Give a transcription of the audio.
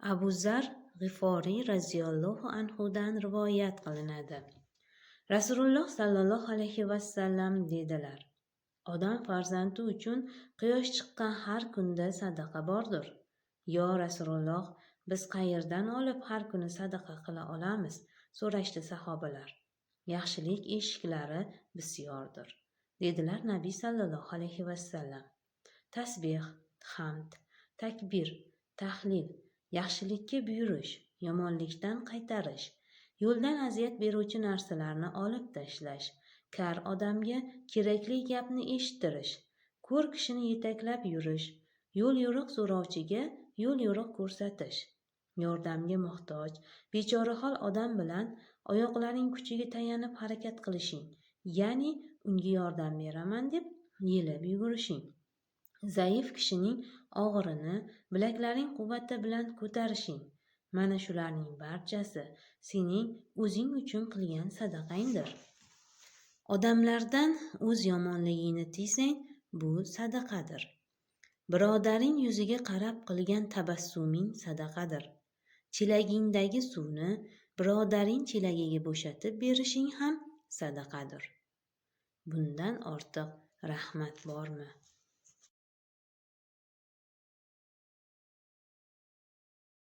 Abu Zar G'iforiy roziyallohu anhudan rivoyat qilinadi. Rasululloh sallallohu alayhi vasallam dedilar: Odam farzandi uchun quyosh chiqqan har kunda sadaqa bordir. Yo Rasululloh, biz qayerdan olib har kuni sadaqa qila olamiz? So'rashdi sahobalar. Yaxshilik eshiklari bisyordir, dedilar Nabiy sallallohu alayhi vasallam. Tasbih, hamd, takbir, tahlil, yaxshilikka buyurish, yomonlikdan qaytarish, yo'ldan aziyat beruvchi narsalarni olib tashlash, kar odamga kerakli gapni eshittirish, ko'r kishini yetaklab yurish, yo'l yo'riq so'rovchiga yo'l yo'riq ko'rsatish, yordamga muhtoj, bechorahol odam bilan oyoqlaring kuchiga tayanib harakat qilishing, ya'ni unga yordam beraman deb yelib yugurishing, zaif kishining og'irini bilaklaring quvvati bilan ko'tarishing. Mana shularning barchasi sening o'zing uchun qilgan sadaqangdir. Odamlardan o'z yomonligingni tiysang, bu sadaqadir. Birodaring yuziga qarab qilgan tabassuming sadaqadir. Chelagingdagi suvni birodaring chelagiga bo'shatib berishing ham sadaqadir. Bundan ortiq rahmat bormi?